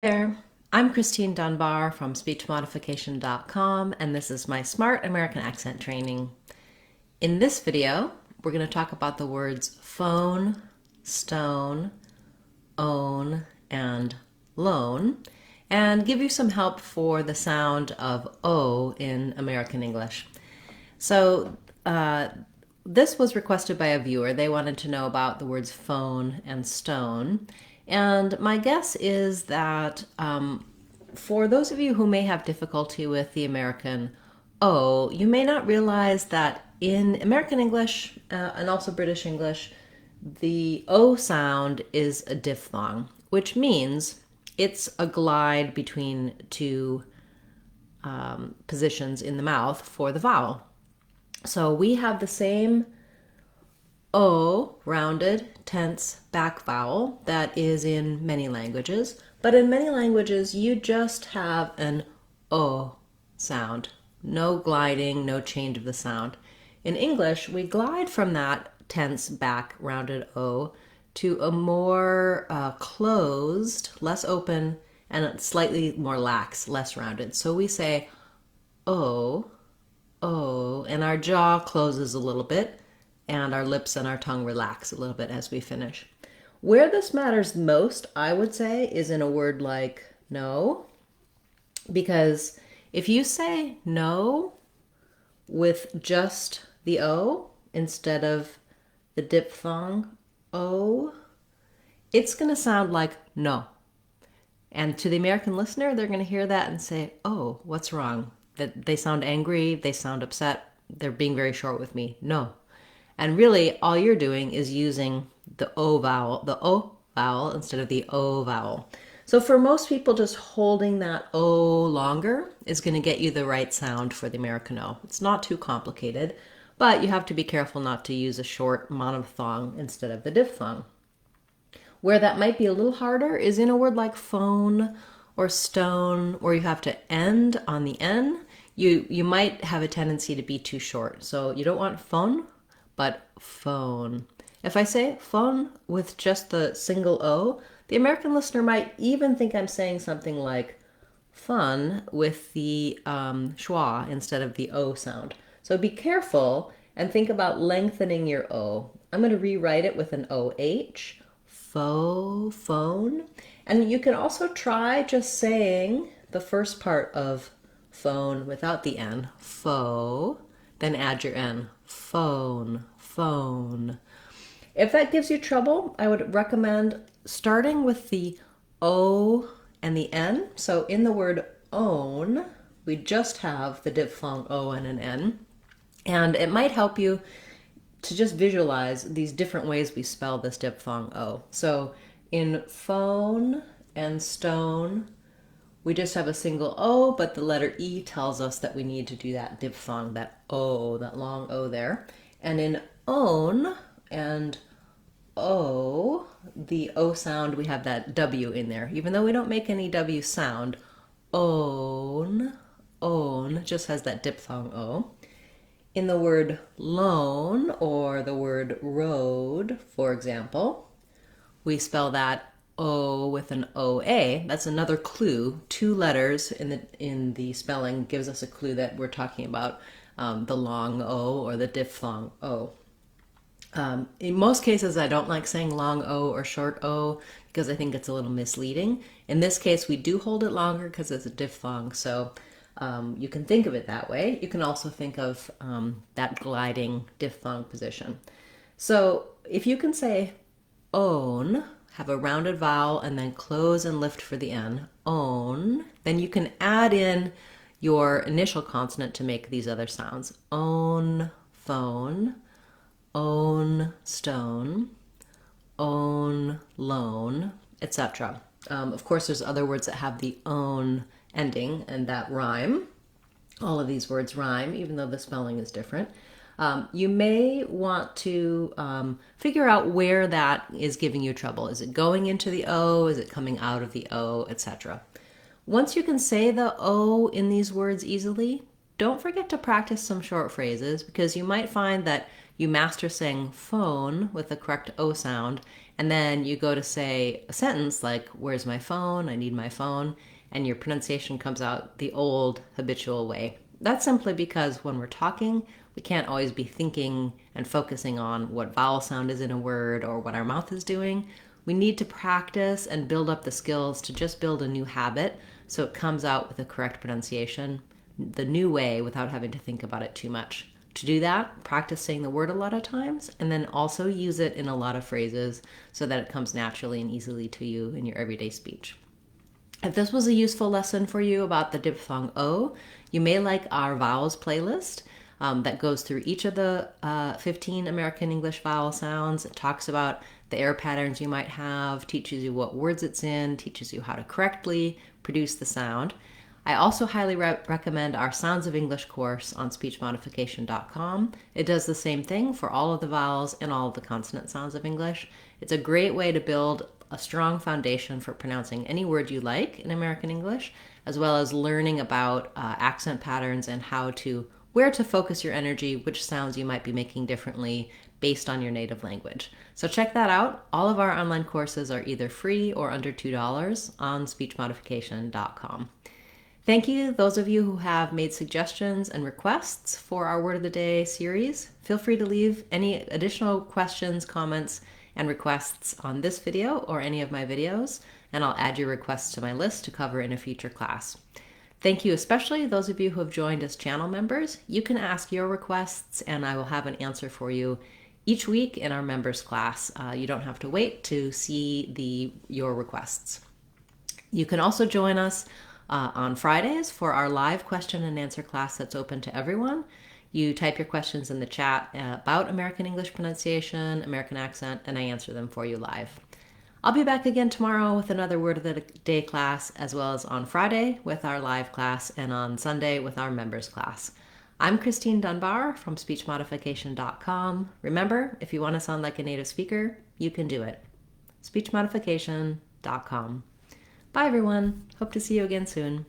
There, I'm Christine Dunbar from speechmodification.com, and this is my Smart American Accent Training. In this video, we're going to talk about the words phone, stone, own, and loan, and give you some help for the sound of O in American English. So, this was requested by a viewer. They wanted to know about the words phone and stone. And my guess is that for those of you who may have difficulty with the American O, you may not realize that in American English and also British English, the O sound is a diphthong, which means it's a glide between two positions in the mouth for the vowel. So we have the same O, rounded, tense back vowel that is in many languages, but in many languages you just have an O sound. No gliding, no change of the sound. In English, we glide from that tense back rounded O to a more closed, less open, and slightly more lax, less rounded. So we say O, O, and our jaw closes a little bit, and our lips and our tongue relax a little bit as we finish. Where this matters most, I would say, is in a word like no, because if you say no with just the O instead of the diphthong O, it's going to sound like no. And to the American listener, they're going to hear that and say, oh, what's wrong? That they sound angry, they sound upset, they're being very short with me. No. And really, all you're doing is using the O vowel instead of the O vowel. So for most people, just holding that O longer is going to get you the right sound for the American O. It's not too complicated, but you have to be careful not to use a short monophthong instead of the diphthong. Where that might be a little harder is in a word like phone or stone, where you have to end on the N. You might have a tendency to be too short. So you don't want phone, but phone. If I say phone with just the single O, the American listener might even think I'm saying something like fun with the schwa instead of the O sound. So be careful and think about lengthening your O. I'm going to rewrite it with an OH, faux, phone. And you can also try just saying the first part of phone without the N, faux, then add your N, phone, phone. If that gives you trouble, I would recommend starting with the O and the N. So in the word own, we just have the diphthong O and an N. And it might help you to just visualize these different ways we spell this diphthong O. So in phone and stone, we just have a single O, but the letter E tells us that we need to do that diphthong, that O, that long O there. And in own and O, the O sound, we have that W in there. Even though we don't make any W sound, own just has that diphthong O. In the word loan or the word road, for example, we spell that O with an OA. That's another clue. Two letters in the spelling gives us a clue that we're talking about the long O or the diphthong O. In most cases, I don't like saying long O or short O because I think it's a little misleading. In this case, we do hold it longer because it's a diphthong, so you can think of it that way. You can also think of that gliding diphthong position. So if you can say own, have a rounded vowel and then close and lift for the N, own, then you can add in your initial consonant to make these other sounds. Own, phone, own, stone, own, loan, etc. Of course, there's other words that have the own ending and that rhyme. All of these words rhyme, even though the spelling is different. You may want to figure out where that is giving you trouble. Is it going into the O? Is it coming out of the O, etc.? Once you can say the O in these words easily, don't forget to practice some short phrases because you might find that you master saying phone with the correct O sound, and then you go to say a sentence like, where's my phone? I need my phone. And your pronunciation comes out the old habitual way. That's simply because when we're talking, we can't always be thinking and focusing on what vowel sound is in a word or what our mouth is doing. We need to practice and build up the skills to just build a new habit so it comes out with the correct pronunciation, the new way, without having to think about it too much. To do that, practice saying the word a lot of times and then also use it in a lot of phrases so that it comes naturally and easily to you in your everyday speech. If this was a useful lesson for you about the diphthong O, you may like our vowels playlist that goes through each of the 15 American English vowel sounds. It talks about the air patterns you might have, teaches you what words it's in, teaches you how to correctly produce the sound. I also highly recommend our Sounds of English course on speechmodification.com. It does the same thing for all of the vowels and all of the consonant sounds of English. It's a great way to build a strong foundation for pronouncing any word you like in American English, as well as learning about accent patterns and where to focus your energy, which sounds you might be making differently based on your native language. So check that out. All of our online courses are either free or under $2 on speechmodification.com. Thank you, those of you who have made suggestions and requests for our Word of the Day series. Feel free to leave any additional questions, comments, and requests on this video or any of my videos, and I'll add your requests to my list to cover in a future class. Thank you especially those of you who have joined as channel members. You can ask your requests and I will have an answer for you each week in our members class. You don't have to wait to see your requests. You can also join us on Fridays for our live question and answer class that's open to everyone. You type your questions in the chat about American English pronunciation, American accent, and I answer them for you live. I'll be back again tomorrow with another Word of the Day class, as well as on Friday with our live class and on Sunday with our members class. I'm Christine Dunbar from speechmodification.com. Remember, if you want to sound like a native speaker, you can do it. speechmodification.com. Bye everyone. Hope to see you again soon.